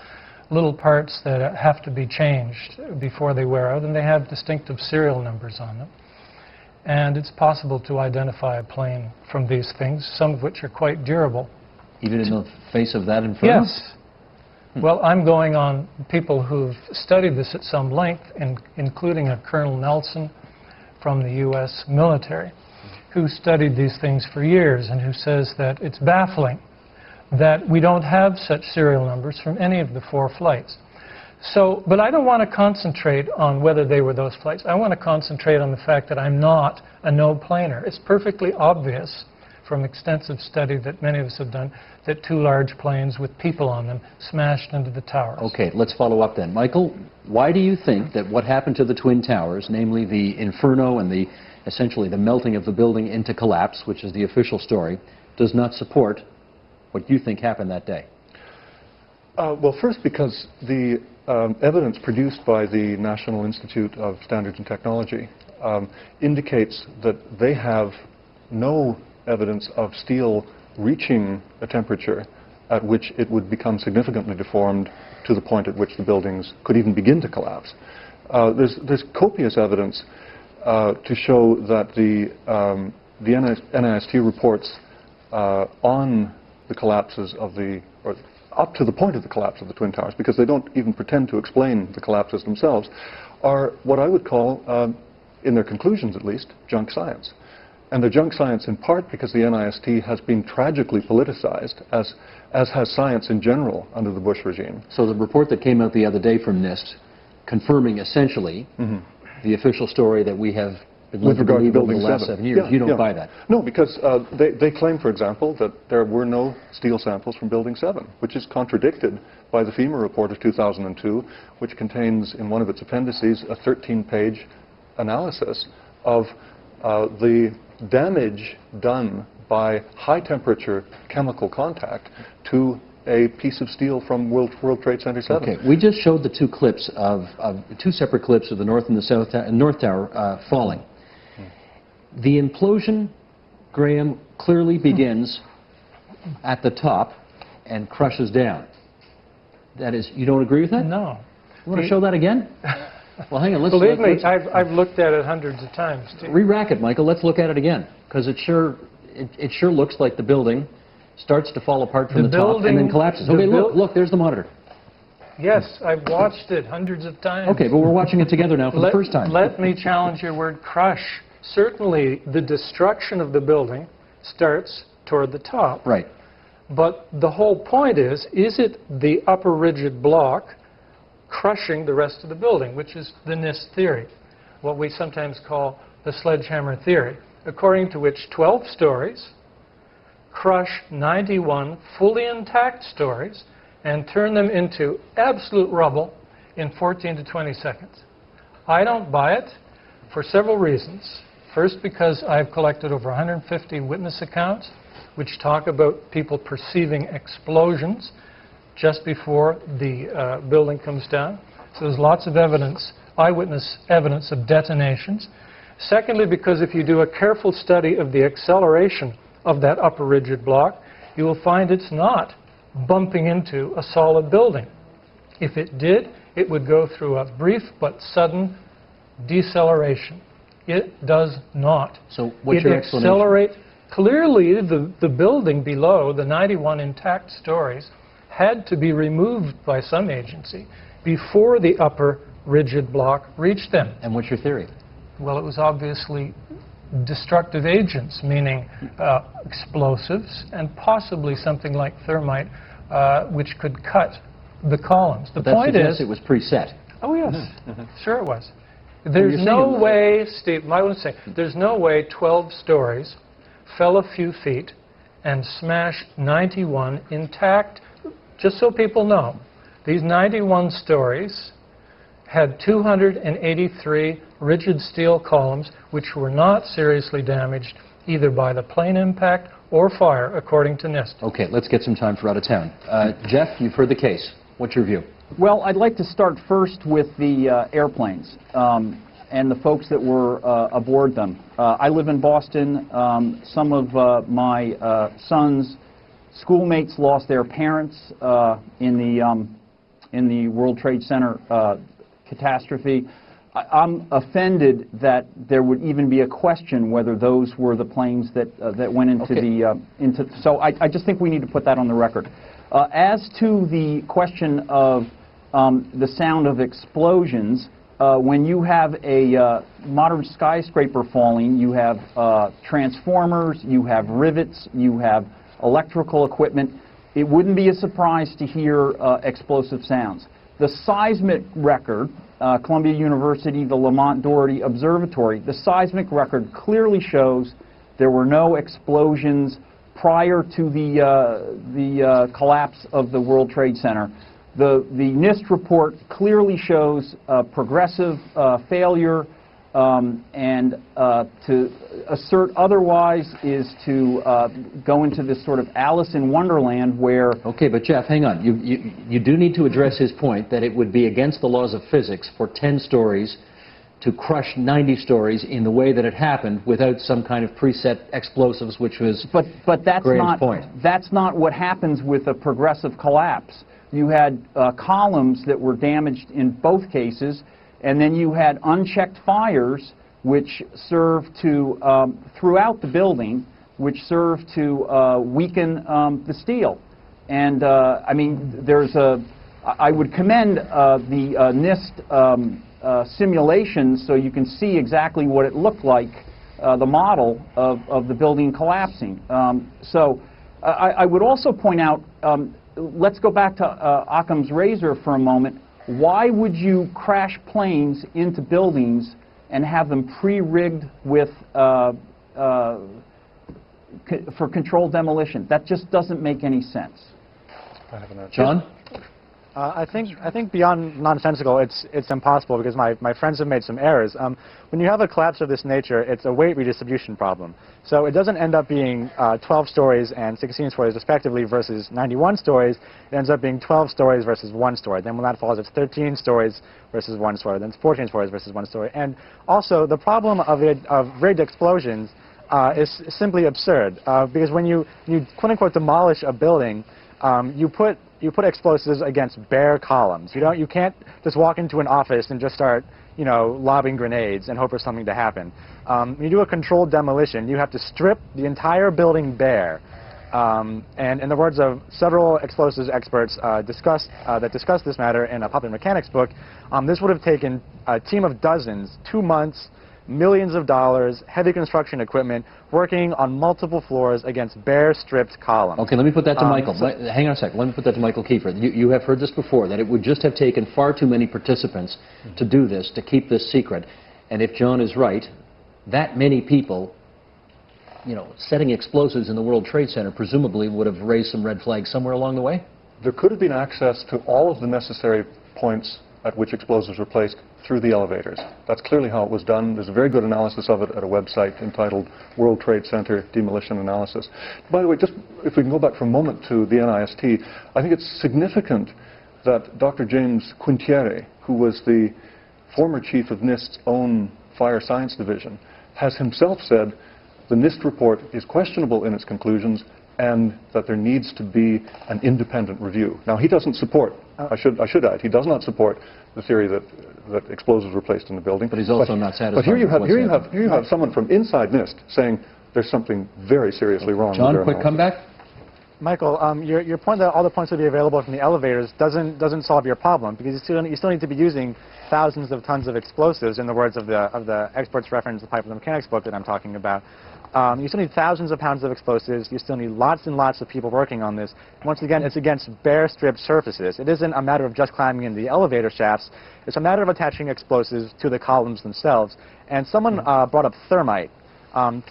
[SPEAKER 7] Little parts that have to be changed before they wear out, and they have distinctive serial numbers on them. And it's possible to identify a plane from these things, some of which are quite durable.
[SPEAKER 3] Even in the face of that inferno?
[SPEAKER 7] Yes. Well, I'm going on people who've studied this at some length, including a Colonel Nelson from the U.S. military, who studied these things for years and who says that it's baffling that we don't have such serial numbers from any of the 4 flights. So, but I don't want to concentrate on whether they were those flights. I want to concentrate on the fact that I'm not a no-planer. It's perfectly obvious from extensive study that many of us have done that 2 large planes with people on them smashed into the towers.
[SPEAKER 3] Okay, let's follow up then. Michael, why do you think that what happened to the Twin Towers, namely the inferno and essentially the melting of the building into collapse, which is the official story, does not support what you think happened that day?
[SPEAKER 8] Well, first, because the evidence produced by the National Institute of Standards and Technology indicates that they have no evidence of steel reaching a temperature at which it would become significantly deformed to the point at which the buildings could even begin to collapse. There's copious evidence to show that the NIST reports on the collapses of or up to the point of the collapse of the Twin Towers, because they don't even pretend to explain the collapses themselves, are what I would call, in their conclusions at least, junk science. And they're junk science in part because the NIST has been tragically politicized, as has science in general under the Bush regime.
[SPEAKER 3] So the report that came out the other day from NIST, confirming essentially the official story that we have been led to believe over the last 7 years, you don't buy that?
[SPEAKER 8] No, because they claim, for example, that there were no steel samples from Building 7, which is contradicted by the FEMA report of 2002, which contains in one of its appendices a 13-page analysis of the damage done by high-temperature chemical contact to a piece of steel from World Trade Center 7.
[SPEAKER 3] Okay, we just showed the 2 clips of 2 separate clips of the North and the South North Tower falling. The implosion, Graham, clearly begins at the top and crushes down. That is, you don't agree with that?
[SPEAKER 7] No.
[SPEAKER 3] You want to show that again? Well, hang on.
[SPEAKER 7] Believe me, I've looked at it hundreds of times.
[SPEAKER 3] Re-rack it, Michael. Let's look at it again, because it sure looks like the building starts to fall apart from the top and then collapses. Okay, look, there's the monitor.
[SPEAKER 7] Yes, I've watched it hundreds of times.
[SPEAKER 3] Okay, but we're watching it together now for the first time.
[SPEAKER 7] Let me challenge your word crush. Certainly, the destruction of the building starts toward the top.
[SPEAKER 3] Right.
[SPEAKER 7] But the whole point is it the upper rigid block crushing the rest of the building, which is the NIST theory, what we sometimes call the sledgehammer theory, according to which 12 stories crush 91 fully intact stories and turn them into absolute rubble in 14 to 20 seconds. I don't buy it for several reasons. First, because I've collected over 150 witness accounts which talk about people perceiving explosions just before the building comes down. So there's lots of evidence, eyewitness evidence of detonations. Secondly, because if you do a careful study of the acceleration of that upper rigid block, you will find it's not bumping into a solid building. If it did, it would go through a brief but sudden deceleration. It does not.
[SPEAKER 3] So what's your explanation?
[SPEAKER 7] It accelerates. Clearly, the building below, the 91 intact stories, had to be removed by some agency before the upper rigid block reached them.
[SPEAKER 3] And what's your theory?
[SPEAKER 7] Well, it was obviously destructive agents, meaning explosives, and possibly something like thermite, which could cut the columns. The point is,
[SPEAKER 3] it was preset.
[SPEAKER 7] Oh yes, sure it was. There's no way, Steve, I want to say, there's no way 12 stories fell a few feet and smashed 91 intact. Just so people know, these 91 stories had 283 rigid steel columns which were not seriously damaged either by the plane impact or fire, according to NIST.
[SPEAKER 3] Okay, let's get some time for out of town. Jeff, you've heard the case. What's your view?
[SPEAKER 9] Well, I'd like to start first with the airplanes and the folks that were aboard them. I live in Boston. Some of my son's schoolmates lost their parents in the World Trade Center catastrophe. I'm offended that there would even be a question whether those were the planes that went into So I just think we need to put that on the record. As to the question of the sound of explosions, when you have a modern skyscraper falling, you have transformers, you have rivets, you have electrical equipment. It wouldn't be a surprise to hear explosive sounds. The seismic record, Columbia University, the Lamont Doherty Observatory, the seismic record clearly shows there were no explosions prior to the collapse of the World Trade Center. The NIST report clearly shows progressive failure, and to assert otherwise is to go into this sort of Alice in Wonderland where...
[SPEAKER 3] Okay, but Jeff, hang on. You do need to address his point that it would be against the laws of physics for 10 stories to crush 90 stories in the way that it happened without some kind of preset explosives, which was
[SPEAKER 9] but that's
[SPEAKER 3] Graham's
[SPEAKER 9] not
[SPEAKER 3] point.
[SPEAKER 9] That's not what happens with a progressive collapse. You had columns that were damaged in both cases, and then you had unchecked fires which served to, throughout the building, which served to weaken the steel. And I mean, I would commend the NIST simulations so you can see exactly what it looked like, the model of the building collapsing. I would also point out, let's go back to Occam's razor for a moment. Why would you crash planes into buildings and have them pre-rigged with for controlled demolition? That just doesn't make any sense.
[SPEAKER 3] John?
[SPEAKER 10] I think beyond nonsensical, it's impossible because my friends have made some errors. When you have a collapse of this nature, it's a weight redistribution problem. So it doesn't end up being 12 stories and 16 stories respectively versus 91 stories. It ends up being 12 stories versus 1 story. Then when that falls, it's 13 stories versus 1 story. Then it's 14 stories versus 1 story. And also, the problem of rigged explosions is simply absurd because when you quote-unquote demolish a building, you put explosives against bare columns. You can't just walk into an office and just start, lobbing grenades and hope for something to happen. When you do a controlled demolition, you have to strip the entire building bare. And in the words of several explosives experts that discuss this matter in a Popular Mechanics book, this would have taken a team of dozens, 2 months, millions of dollars, heavy construction equipment, working on multiple floors against bare, stripped columns.
[SPEAKER 3] Okay, let me put that to Michael. Hang on a second. Let me put that to Michael Kiefer. You have heard this before, that it would just have taken far too many participants to do this, to keep this secret. And if John is right, that many people, setting explosives in the World Trade Center presumably would have raised some red flags somewhere along the way?
[SPEAKER 8] There could have been access to all of the necessary points at which explosives were placed through the elevators. That's clearly how it was done. There's a very good analysis of it at a website entitled World Trade Center Demolition Analysis. By the way, just if we can go back for a moment to the NIST, I think it's significant that Dr. James Quintieri, who was the former chief of NIST's own Fire Science Division, has himself said the NIST report is questionable in its conclusions and that there needs to be an independent review. Now, he doesn't support, I should add, he does not support the theory that explosives were placed in the building.
[SPEAKER 3] But he's also not satisfied.
[SPEAKER 8] But here you have someone from inside NIST saying there's something very seriously wrong.
[SPEAKER 3] John, quick comeback.
[SPEAKER 10] Michael, your point that all the points will be available from the elevators doesn't solve your problem, because you still need to be using thousands of tons of explosives, in the words of the experts reference the Pipe of the Mechanics book that I'm talking about. You still need thousands of pounds of explosives. You still need lots and lots of people working on this. Once again, it's against bare, stripped surfaces. It isn't a matter of just climbing in the elevator shafts. It's a matter of attaching explosives to the columns themselves. And someone brought up thermite.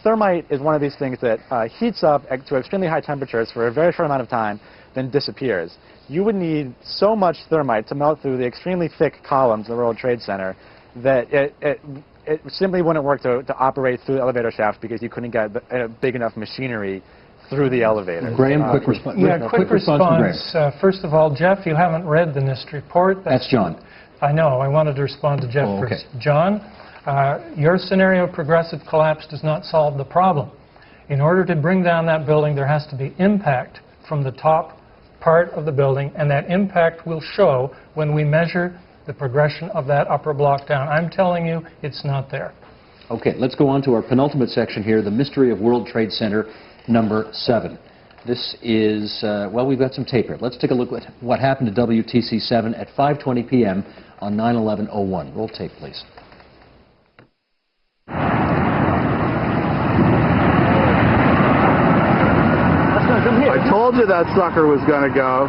[SPEAKER 10] Thermite is one of these things that heats up to extremely high temperatures for a very short amount of time, then disappears. You would need so much thermite to melt through the extremely thick columns of the World Trade Center that it simply wouldn't work to operate through the elevator shaft, because you couldn't get big enough machinery through the elevator.
[SPEAKER 3] Graham, quick response.
[SPEAKER 7] Yeah, quick response. First of all, Jeff, you haven't read the NIST report.
[SPEAKER 3] That's John.
[SPEAKER 7] I know. I wanted to respond to Jeff first. John, your scenario of progressive collapse does not solve the problem. In order to bring down that building, there has to be impact from the top part of the building, and that impact will show when we measure the progression of that upper block down. I'm telling you, it's not there.
[SPEAKER 3] Okay, let's go on to our penultimate section here, the mystery of World Trade Center number 7. This is, well, we've got some tape here. Let's take a look at what happened to WTC 7 at 5:20 p.m. on 9/11/01. Roll tape, please.
[SPEAKER 13] I told you that sucker was going to go.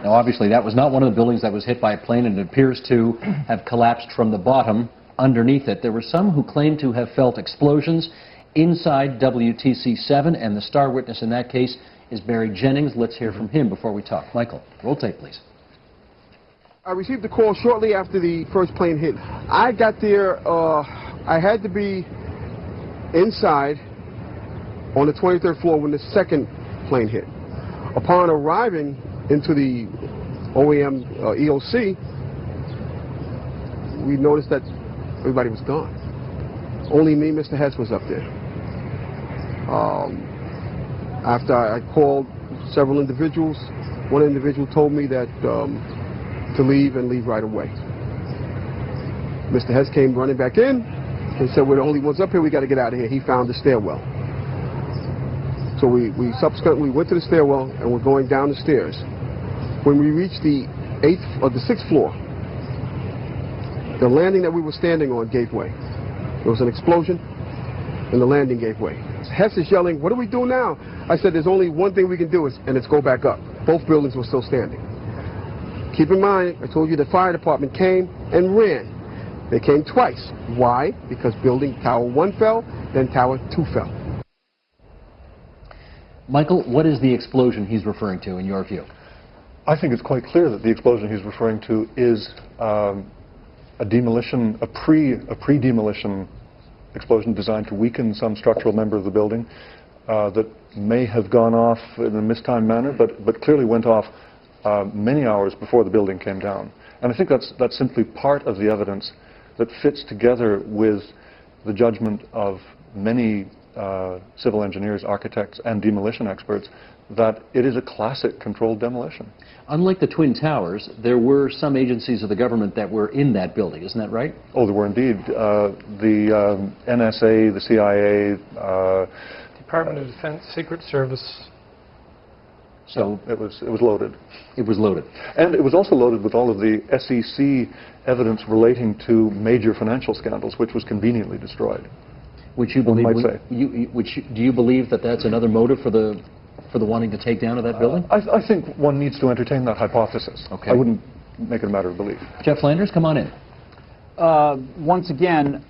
[SPEAKER 3] Now, obviously, that was not one of the buildings that was hit by a plane, and it appears to have collapsed from the bottom underneath it. There were some who claimed to have felt explosions inside WTC 7, and the star witness in that case is Barry Jennings. Let's hear from him before we talk. Michael, roll tape, please.
[SPEAKER 13] I received a call shortly after the first plane hit. I got there, I had to be inside on the 23rd floor when the second plane hit. Upon arriving into the OEM EOC, we noticed that everybody was gone. Only me, Mr. Hess, was up there. After I called several individuals, one individual told me that to leave and leave right away. Mr. Hess came running back in and said, we're the only ones up here, we got to get out of here. He found the stairwell. So we subsequently went to the stairwell and we're going down the stairs. When we reached the 6th floor, the landing that we were standing on gave way. There was an explosion and the landing gave way. Hess is yelling, what do we do now? I said, there's only one thing we can do, and it's go back up. Both buildings were still standing. Keep in mind, I told you the fire department came and ran. They came twice. Why? Because building Tower 1 fell, then Tower 2 fell.
[SPEAKER 3] Michael, what is the explosion he's referring to in your view?
[SPEAKER 8] I think it's quite clear that the explosion he's referring to is a demolition, a pre-demolition explosion designed to weaken some structural member of the building that may have gone off in a mistimed manner, but clearly went off many hours before the building came down. And I think that's simply part of the evidence that fits together with the judgment of many civil engineers, architects, and demolition experts that it is a classic controlled demolition.
[SPEAKER 3] Unlike the Twin Towers, there were some agencies of the government that were in that building, isn't that right?
[SPEAKER 8] Oh, there were indeed. The NSA, the CIA,
[SPEAKER 7] Department of Defense, Secret Service.
[SPEAKER 8] So it was loaded.
[SPEAKER 3] It was loaded.
[SPEAKER 8] And it was also loaded with all of the SEC evidence relating to major financial scandals, which was conveniently destroyed.
[SPEAKER 3] Which you believe?
[SPEAKER 8] One might say.
[SPEAKER 3] Do you believe that that's another motive for the wanting to take down of that building?
[SPEAKER 8] I think one needs to entertain that hypothesis. Okay. I wouldn't make it a matter of belief.
[SPEAKER 3] Jeff Landers, come on in.
[SPEAKER 9] Once again,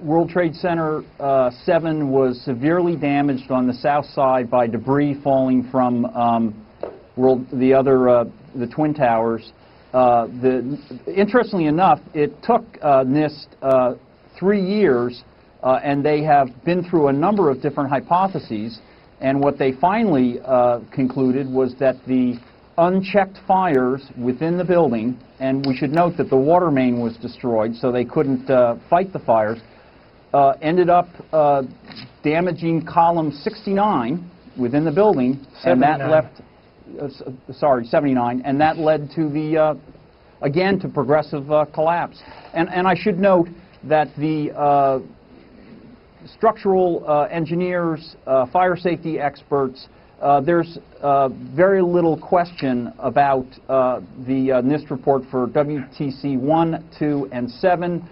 [SPEAKER 9] World Trade Center 7 was severely damaged on the south side by debris falling from the Twin Towers. Interestingly enough, it took NIST 3 years, and they have been through a number of different hypotheses. And what they finally concluded was that the unchecked fires within the building, and we should note that the water main was destroyed, so they couldn't fight the fires, ended up damaging column 69 within the building,
[SPEAKER 7] 79.
[SPEAKER 9] and that left, 79, and that led to the, again, to progressive collapse. And I should note that the structural engineers, fire safety experts, there's very little question about the NIST report for WTC 1, 2, and 7.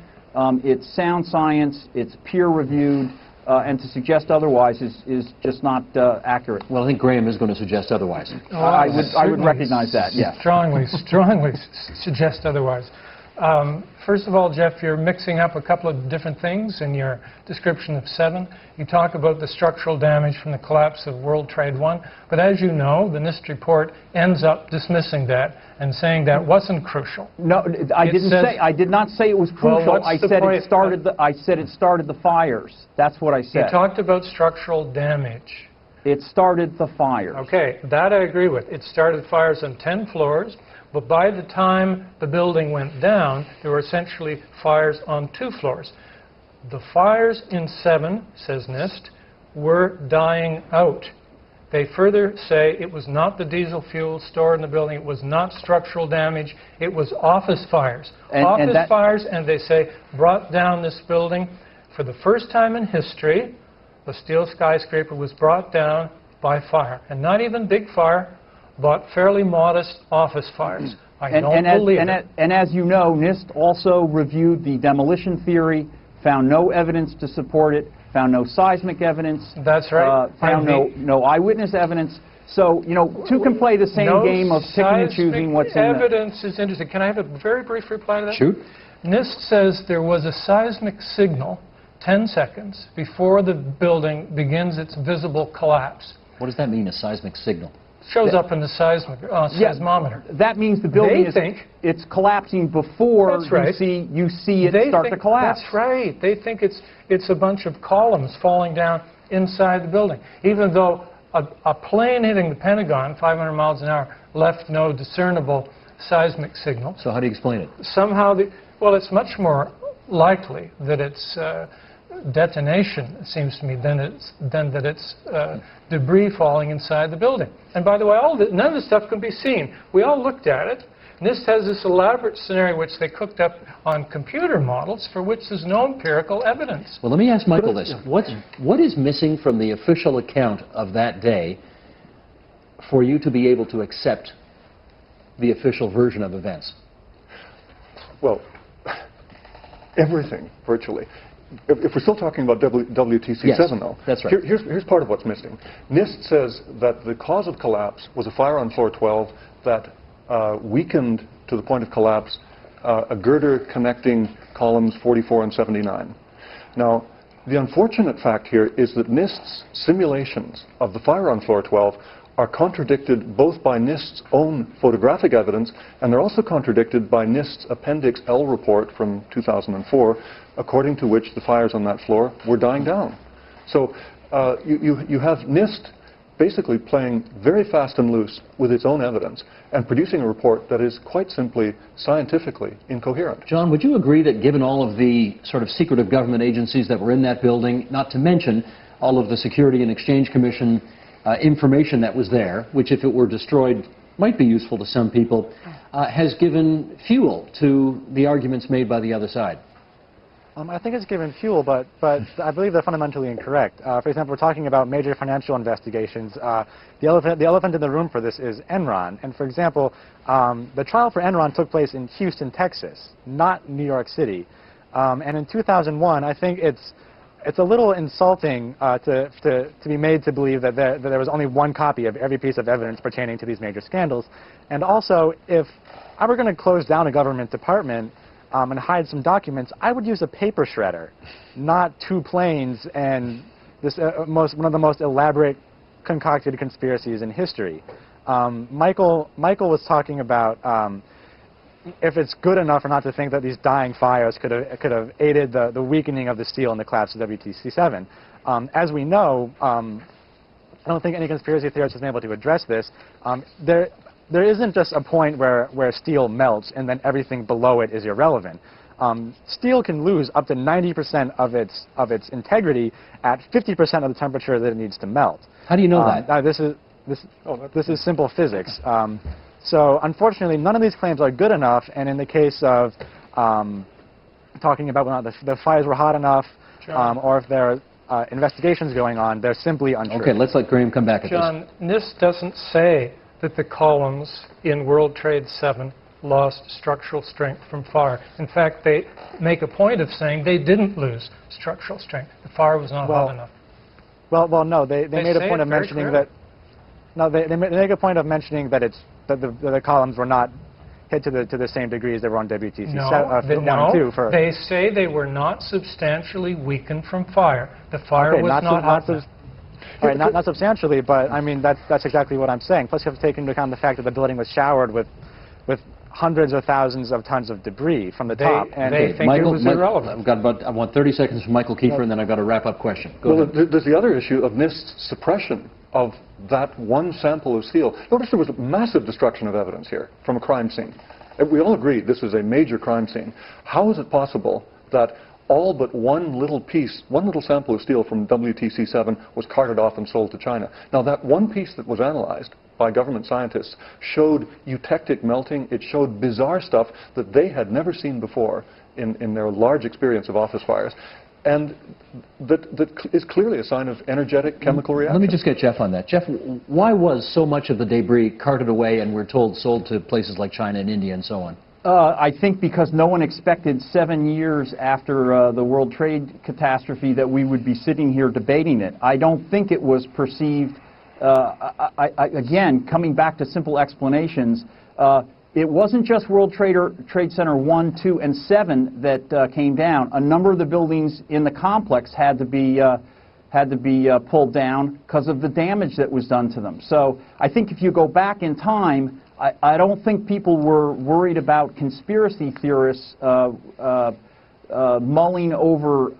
[SPEAKER 9] It's sound science, it's peer-reviewed, and to suggest otherwise is just not accurate.
[SPEAKER 3] Well, I think Graham is going to suggest otherwise.
[SPEAKER 9] I would recognize that, yes.
[SPEAKER 7] Strongly suggest otherwise. First of all, Jeff, you're mixing up a couple of different things in your description of 7. You talk about the structural damage from the collapse of World Trade 1, but as you know, the NIST report ends up dismissing that and saying that wasn't crucial.
[SPEAKER 9] No, I did not say it was crucial.
[SPEAKER 7] Well,
[SPEAKER 9] I said it started the fires. That's what I said.
[SPEAKER 7] You talked about structural damage.
[SPEAKER 9] It started the fires.
[SPEAKER 7] Okay, that I agree with. It started fires on 10 floors. But by the time the building went down, there were essentially fires on 2 floors. The fires in 7, says NIST, were dying out. They further say it was not the diesel fuel stored in the building, it was not structural damage, it was office fires. Fires, and they say, brought down this building. For the first time in history, the steel skyscraper was brought down by fire. And not even big fire, but fairly modest office fires. I don't believe it.
[SPEAKER 9] And as you know, NIST also reviewed the demolition theory, found no evidence to support it, found no seismic evidence.
[SPEAKER 7] That's right.
[SPEAKER 9] Found no eyewitness evidence. So, you know, two can play the same game of picking and choosing what's in the...
[SPEAKER 7] Evidence is interesting. Can I have a very brief reply to that?
[SPEAKER 3] Shoot.
[SPEAKER 7] NIST says there was a seismic signal 10 seconds before the building begins its visible collapse.
[SPEAKER 3] What does that mean, a seismic signal?
[SPEAKER 7] Shows up in the seismometer.
[SPEAKER 9] That means the building it's collapsing before you see it start to collapse.
[SPEAKER 7] That's right. They think it's a bunch of columns falling down inside the building, even though a plane hitting the Pentagon 500 miles an hour left no discernible seismic signal.
[SPEAKER 3] So how do you explain it?
[SPEAKER 7] Somehow, well, it's much more likely that it's detonation, it seems to me, than that it's debris falling inside the building. And by the way, none of this stuff can be seen. We all looked at it. NIST has this elaborate scenario which they cooked up on computer models for which there's no empirical evidence.
[SPEAKER 3] Well, let me ask Michael this. What is missing from the official account of that day for you to be able to accept the official version of events?
[SPEAKER 8] Well, everything, virtually. If we're still talking about WTC 7, though,
[SPEAKER 3] that's right.
[SPEAKER 8] Here's part of what's missing. NIST says that the cause of collapse was a fire on floor 12 that weakened to the point of collapse a girder connecting columns 44 and 79. Now, the unfortunate fact here is that NIST's simulations of the fire on floor 12 are contradicted both by NIST's own photographic evidence, and they're also contradicted by NIST's Appendix L report from 2004, according to which the fires on that floor were dying down. So you have NIST basically playing very fast and loose with its own evidence and producing a report that is quite simply scientifically incoherent.
[SPEAKER 3] John, would you agree that given all of the sort of secretive government agencies that were in that building, not to mention all of the Security and Exchange Commission information that was there, which if it were destroyed might be useful to some people, has given fuel to the arguments made by the other side?
[SPEAKER 10] I think it's given fuel, but I believe they're fundamentally incorrect. For example, we're talking about major financial investigations. The elephant in the room for this is Enron. And for example, the trial for Enron took place in Houston, Texas, not New York City. And in 2001, I think it's a little insulting to be made to believe that there was only one copy of every piece of evidence pertaining to these major scandals. And also, if I were going to close down a government department and hide some documents, I would use a paper shredder, not 2 planes and this one of the most elaborate concocted conspiracies in history. Michael was talking about if it's good enough or not to think that these dying fires could have aided the weakening of the steel in the collapse of WTC 7. As we know, I don't think any conspiracy theorist has been able to address this. there isn't just a point where steel melts and then everything below it is irrelevant. Steel can lose up to 90% of its integrity at 50% of the temperature that it needs to melt.
[SPEAKER 3] How do you know that?
[SPEAKER 10] This is simple physics. So unfortunately, none of these claims are good enough, and in the case of talking about whether the fires were hot enough, or if there are investigations going on, they're simply untrue.
[SPEAKER 3] Okay, let's let Graham come back at this.
[SPEAKER 7] John, NIST doesn't say that the columns in World Trade 7 lost structural strength from fire. In fact, they make a point of saying they didn't lose structural strength. The fire was not hot enough.
[SPEAKER 10] Well, no, they made a point of mentioning that. No, they make a point of mentioning that the columns were not hit to the same degree as they were on WTC 1 and 2.
[SPEAKER 7] They say they were not substantially weakened from fire. The fire was not hot enough.
[SPEAKER 10] All right, not substantially, but I mean that's exactly what I'm saying. Plus, you have to take into account the fact that the building was showered with hundreds of thousands of tons of debris from the top. And
[SPEAKER 7] they think it was irrelevant.
[SPEAKER 3] I want 30 seconds from Michael Kiefer, and then I've got a wrap-up question. Go ahead.
[SPEAKER 8] There's the other issue of NIST's suppression of that one sample of steel. Notice there was massive destruction of evidence here from a crime scene. We all agreed this was a major crime scene. How is it possible that all but one little sample of steel from WTC-7 was carted off and sold to China? Now, that one piece that was analyzed by government scientists showed eutectic melting. It showed bizarre stuff that they had never seen before in their large experience of office fires. And that is clearly a sign of energetic chemical reaction.
[SPEAKER 3] Let me just get Jeff on that. Jeff, why was so much of the debris carted away and we're told sold to places like China and India and so on?
[SPEAKER 9] I think because no one expected 7 years after the World Trade catastrophe that we would be sitting here debating it. I don't think it was perceived, again, coming back to simple explanations, it wasn't just World Trade Center 1, 2, and 7 that came down. A number of the buildings in the complex had to be pulled down because of the damage that was done to them. So I think if you go back in time, I don't think people were worried about conspiracy theorists mulling over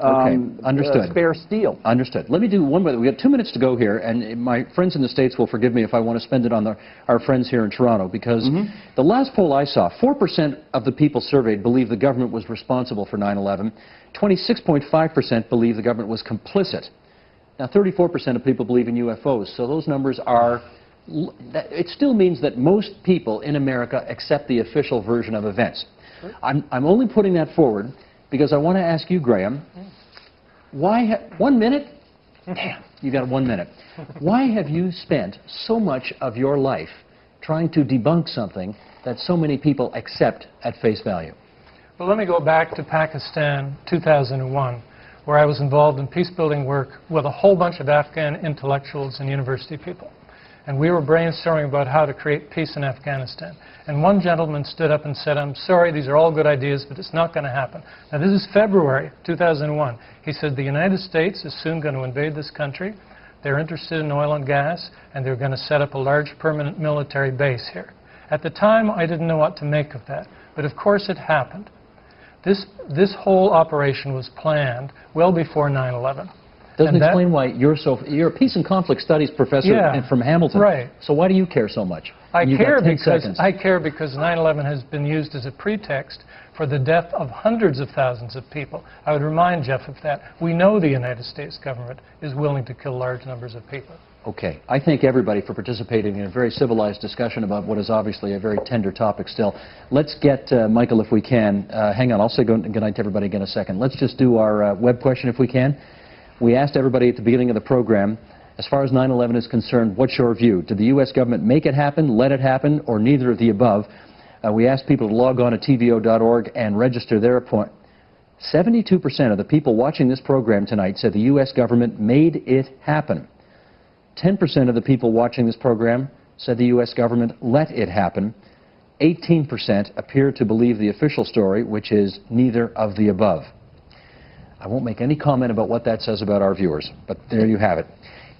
[SPEAKER 9] spare steel.
[SPEAKER 3] Understood. Let me do one more. We got 2 minutes to go here, and my friends in the States will forgive me if I want to spend it on our friends here in Toronto, because the last poll I saw, 4% of the people surveyed believe the government was responsible for 9/11. 26.5% believe the government was complicit. Now, 34% of people believe in UFOs, so those numbers are... It still means that most people in America accept the official version of events. I'm only putting that forward because I want to ask you, Graham, why 1 minute? Damn, you got 1 minute. Why have you spent so much of your life trying to debunk something that so many people accept at face value?
[SPEAKER 7] Well, let me go back to Pakistan 2001, where I was involved in peace-building work with a whole bunch of Afghan intellectuals and university people. And we were brainstorming about how to create peace in Afghanistan. And one gentleman stood up and said, "I'm sorry, these are all good ideas, but it's not going to happen." Now, this is February 2001. He said, the United States is soon going to invade this country. They're interested in oil and gas, and they're going to set up a large permanent military base here. At the time, I didn't know what to make of that. But of course, it happened. This whole operation was planned well before 9/11.
[SPEAKER 3] Doesn't explain why you're a peace and conflict studies professor from Hamilton.
[SPEAKER 7] Right.
[SPEAKER 3] So why do you care so much?
[SPEAKER 7] I care because 9/11 has been used as a pretext for the death of hundreds of thousands of people. I would remind Jeff of that. We know the United States government is willing to kill large numbers of people.
[SPEAKER 3] Okay. I thank everybody for participating in a very civilized discussion about what is obviously a very tender topic still. Let's get Michael, if we can. Hang on, I'll say good night to everybody in a second. Let's just do our web question if we can. We asked everybody at the beginning of the program, as far as 9/11 is concerned, what's your view? Did the U.S. government make it happen, let it happen, or neither of the above? We asked people to log on to TVO.org and register their appointment. 72% of the people watching this program tonight said the U.S. government made it happen. 10% of the people watching this program said the U.S. government let it happen. 18% appear to believe the official story, which is neither of the above. I won't make any comment about what that says about our viewers, but there you have it.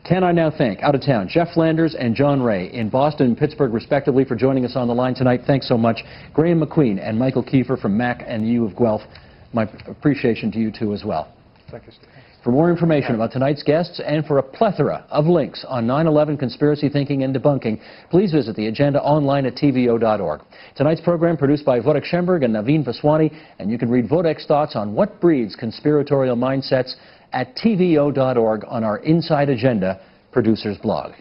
[SPEAKER 3] Can I now thank, out of town, Jeff Flanders and John Ray in Boston and Pittsburgh, respectively, for joining us on the line tonight. Thanks so much. Graham McQueen and Michael Kiefer from Mac and U of Guelph. My appreciation to you two as well.
[SPEAKER 8] Thank you, Steve.
[SPEAKER 3] For more information about tonight's guests and for a plethora of links on 9/11 conspiracy thinking and debunking, please visit the agenda online at TVO.org. Tonight's program produced by Wojtek Schemberg and Naveen Vaswani, and you can read Wojtek's thoughts on what breeds conspiratorial mindsets at TVO.org on our Inside Agenda producers blog.